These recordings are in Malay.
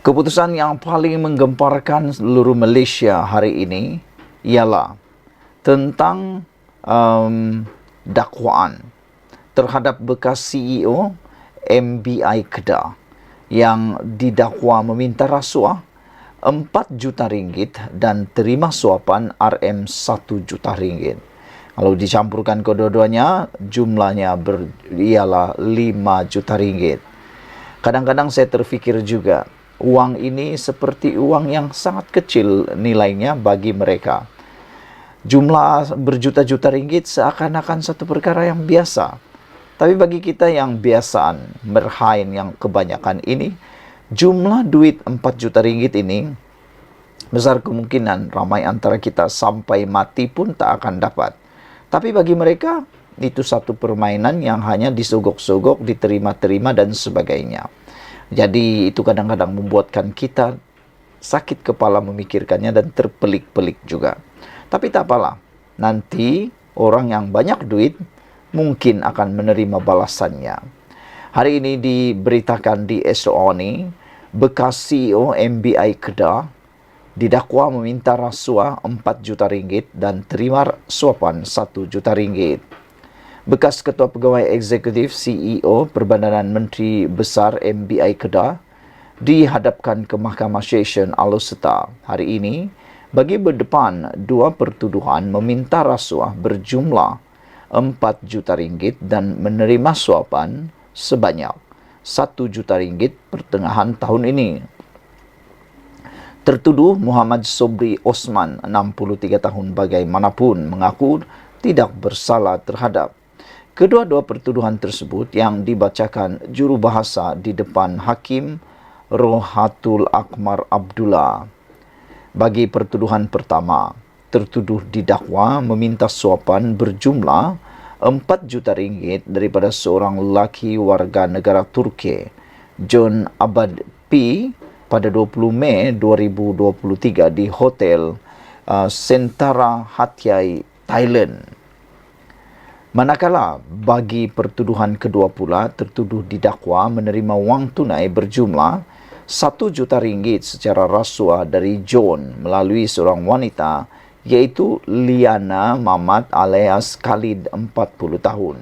Keputusan yang paling menggemparkan seluruh Malaysia hari ini ialah tentang dakwaan terhadap bekas CEO MBI Kedah yang didakwa meminta rasuah 4 juta ringgit dan terima suapan RM1 juta ringgit. Kalau dicampurkan kedua-duanya, jumlahnya ialah 5 juta ringgit. Kadang-kadang saya terfikir juga, uang ini seperti uang yang sangat kecil nilainya bagi mereka. Jumlah berjuta-juta ringgit seakan-akan satu perkara yang biasa. Tapi bagi kita yang biasaan, berhain yang kebanyakan ini, jumlah duit 4 juta ringgit ini, besar kemungkinan ramai antara kita sampai mati pun tak akan dapat. Tapi bagi mereka, itu satu permainan yang hanya disogok-sogok, diterima-terima dan sebagainya. Jadi itu kadang-kadang membuatkan kita sakit kepala memikirkannya dan terpelik-pelik juga. Tapi tak apalah, nanti orang yang banyak duit mungkin akan menerima balasannya. Hari ini diberitakan di SONI, bekas CEO MBI Kedah didakwa meminta rasuah 4 juta ringgit dan terima suapan 1 juta ringgit. Bekas Ketua Pegawai Eksekutif CEO Perbandaran Menteri Besar MBI Kedah dihadapkan ke Mahkamah Session Alor hari ini bagi berdepan dua pertuduhan meminta rasuah berjumlah 4 juta ringgit dan menerima suapan sebanyak 1 juta ringgit pertengahan tahun ini. Tertuduh Muhammad Sobri Osman, 63 tahun bagaimanapun, mengaku tidak bersalah terhadap kedua-dua pertuduhan tersebut yang dibacakan jurubahasa di depan Hakim Rohatul Akmar Abdullah. Bagi pertuduhan pertama, tertuduh didakwa meminta suapan berjumlah 4 juta ringgit daripada seorang lelaki warga negara Turki, John Abad P, pada 20 Mei 2023 di Hotel Sentara Hatyai, Thailand. Manakala bagi pertuduhan kedua pula, tertuduh didakwa menerima wang tunai berjumlah 1 juta ringgit secara rasuah dari John melalui seorang wanita, iaitu Liana Mamat alias Khalid, 40 tahun.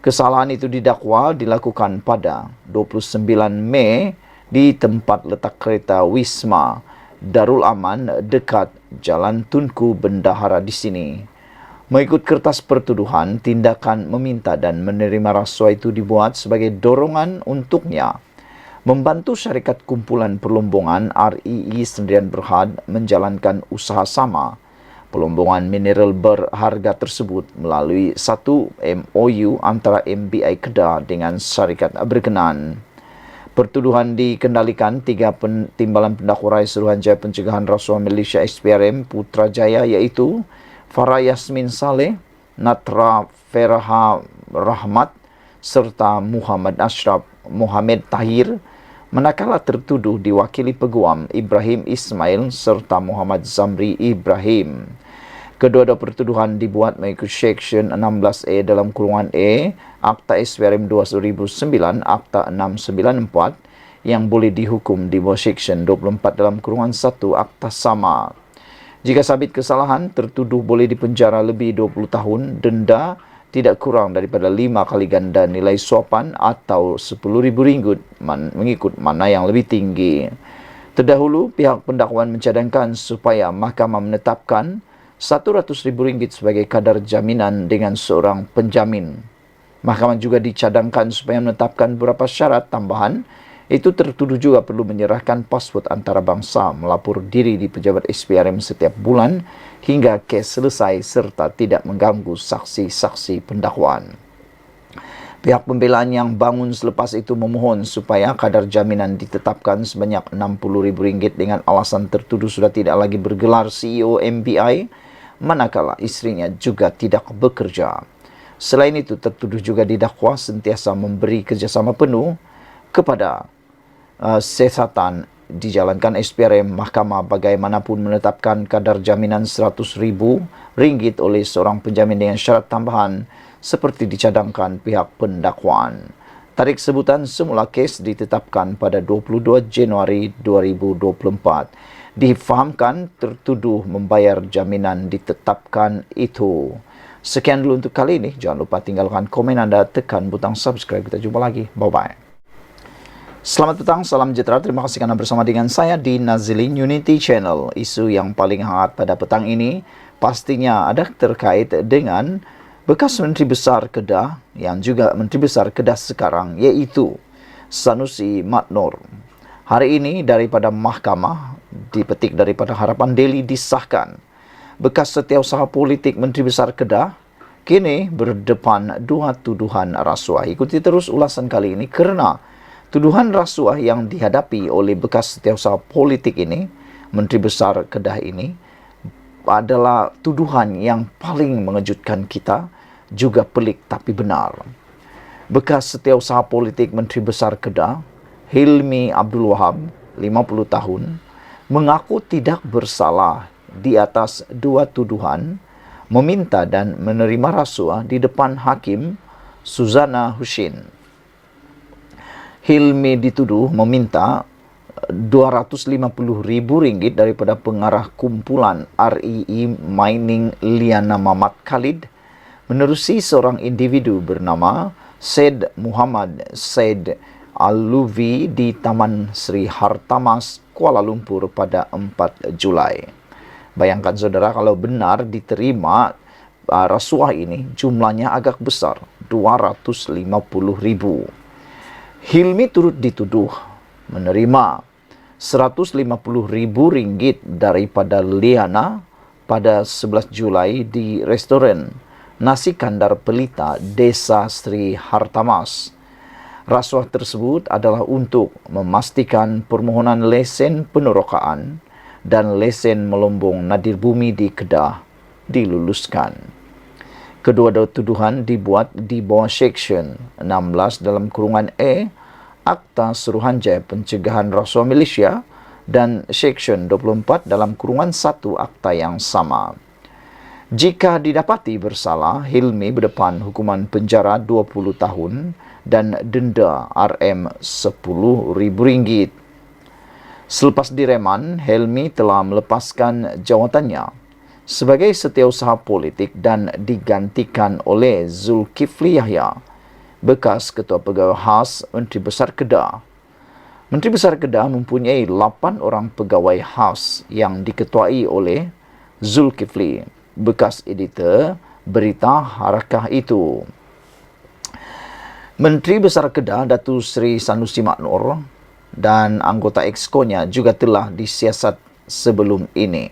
Kesalahan itu didakwa dilakukan pada 29 Mei di tempat letak kereta Wisma Darul Aman dekat Jalan Tunku Bendahara di sini. Mengikut kertas pertuduhan, tindakan meminta dan menerima rasuah itu dibuat sebagai dorongan untuknya membantu syarikat kumpulan perlombongan REE Sdn Berhad menjalankan usaha sama perlombongan mineral berharga tersebut melalui satu MOU antara MBI Kedah dengan syarikat berkenaan. Pertuduhan dikendalikan 3 timbalan pendakwa Rais Suruhanjaya Pencegahan Rasuah Malaysia SPRM Putrajaya, iaitu Farah Yasmin Saleh, Natra Ferha Rahmat serta Muhammad Ashraf Mohamed Tahir, manakala tertuduh diwakili Peguam Ibrahim Ismail serta Muhammad Zamri Ibrahim. Kedua-dua pertuduhan dibuat mengikut Seksyen 16A dalam kurungan A Akta SPRM 2009 Akta 694 yang boleh dihukum di bawah Seksyen 24 dalam kurungan 1 Akta sama. Jika sabit kesalahan, tertuduh boleh dipenjara lebih 20 tahun, denda tidak kurang daripada 5 kali ganda nilai suapan atau RM10,000 mengikut mana yang lebih tinggi. Terdahulu, pihak pendakwaan mencadangkan supaya mahkamah menetapkan RM100,000 sebagai kadar jaminan dengan seorang penjamin. Mahkamah juga dicadangkan supaya menetapkan beberapa syarat tambahan, itu tertuduh juga perlu menyerahkan pasport antarabangsa, melapor diri di pejabat SPRM setiap bulan hingga kes selesai serta tidak mengganggu saksi-saksi pendakwaan. Pihak pembelaan yang bangun selepas itu memohon supaya kadar jaminan ditetapkan sebanyak RM60,000 dengan alasan tertuduh sudah tidak lagi bergelar CEO MBI, manakala isterinya juga tidak bekerja. Selain itu, tertuduh juga didakwa sentiasa memberi kerjasama penuh kepada siasatan dijalankan SPRM. Mahkamah bagaimanapun menetapkan kadar jaminan RM100,000 oleh seorang penjamin dengan syarat tambahan seperti dicadangkan pihak pendakwaan. Tarikh sebutan semula kes ditetapkan pada 22 Januari 2024. Difahamkan tertuduh membayar jaminan ditetapkan itu. Sekian dulu untuk kali ini. Jangan lupa tinggalkan komen anda, tekan butang subscribe. Kita jumpa lagi. Bye-bye. Selamat petang, salam sejahtera. Terima kasih karena bersama dengan saya di Nazilin Unity Channel. Isu yang paling hangat pada petang ini pastinya ada terkait dengan bekas Menteri Besar Kedah yang juga Menteri Besar Kedah sekarang, yaitu Sanusi Mat Noor. Hari ini daripada mahkamah, dipetik daripada Harapan Daily, disahkan bekas setiausaha politik Menteri Besar Kedah kini berdepan dua tuduhan rasuah. Ikuti terus ulasan kali ini kerana tuduhan rasuah yang dihadapi oleh bekas setiausaha politik ini, Menteri Besar Kedah ini, adalah tuduhan yang paling mengejutkan kita, juga pelik tapi benar. Bekas setiausaha politik Menteri Besar Kedah, Hilmi Abdul Wahab, 50 tahun, mengaku tidak bersalah di atas dua tuduhan, meminta dan menerima rasuah di depan Hakim Suzana Husin. Hilmi dituduh meminta Rp250,000 daripada pengarah kumpulan REE Mining Liana Mamat Khalid menerusi seorang individu bernama Said Muhammad Said Al-Luvi di Taman Sri Hartamas, Kuala Lumpur pada 4 Julai. Bayangkan saudara, kalau benar diterima rasuah ini, jumlahnya agak besar, Rp250,000. Hilmi turut dituduh menerima Rp150,000 daripada Liana pada 11 Julai di restoran Nasi Kandar Pelita, Desa Sri Hartamas. Rasuah tersebut adalah untuk memastikan permohonan lesen penerokaan dan lesen melombong nadir bumi di Kedah diluluskan. Kedua tuduhan dibuat di bawah Seksyen 16 dalam kurungan E Akta Suruhanjaya Pencegahan Rasuah Malaysia dan Seksyen 24 dalam kurungan 1 akta yang sama. Jika didapati bersalah, Hilmi berdepan hukuman penjara 20 tahun dan denda RM10,000. Selepas direman, Hilmi telah melepaskan jawatannya sebagai setiausaha politik dan digantikan oleh Zulkifli Yahya, bekas Ketua Pegawai Khas Menteri Besar Kedah. Menteri Besar Kedah mempunyai 8 orang pegawai khas yang diketuai oleh Zulkifli, bekas editor berita Harakah itu. Menteri Besar Kedah, Datuk Seri Sanusi Mat Noor, dan anggota exco-nya juga telah disiasat sebelum ini.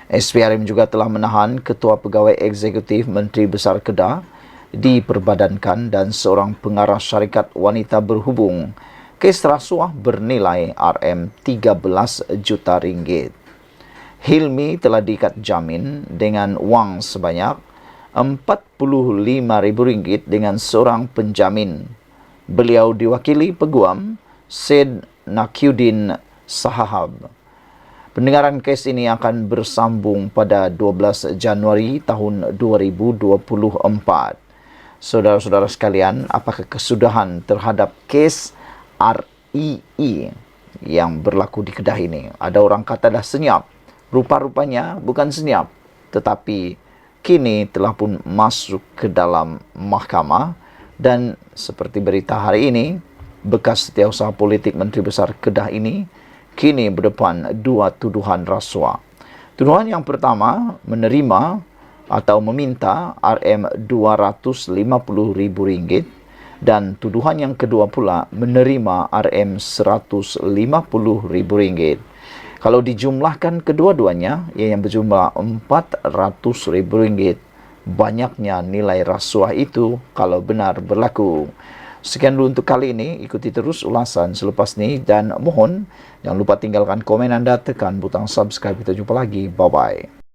SPRM juga telah menahan Ketua Pegawai Eksekutif Menteri Besar Kedah diperbadankan dan seorang pengarah syarikat wanita berhubung. Kes rasuah bernilai RM13 juta. Hilmi telah diikat jamin dengan wang sebanyak RM45,000 dengan seorang penjamin. Beliau diwakili Peguam Syed Nakiuddin Sahab. Pendengaran kes ini akan bersambung pada 12 Januari tahun 2024. Saudara-saudara sekalian, apakah kesudahan terhadap kes REE yang berlaku di Kedah ini? Ada orang kata dah senyap. Rupa-rupanya bukan senyap, tetapi kini telah pun masuk ke dalam mahkamah. Dan seperti berita hari ini, bekas setiausaha politik Menteri Besar Kedah ini kini berdepan dua tuduhan rasuah. Tuduhan yang pertama menerima atau meminta RM250,000 dan tuduhan yang kedua pula menerima RM150,000. Kalau dijumlahkan kedua-duanya, yang berjumlah RM400,000, banyaknya nilai rasuah itu kalau benar berlaku. Sekian dulu untuk kali ini. Ikuti terus ulasan selepas ini dan mohon jangan lupa tinggalkan komen anda, tekan butang subscribe. Kita jumpa lagi. Bye-bye.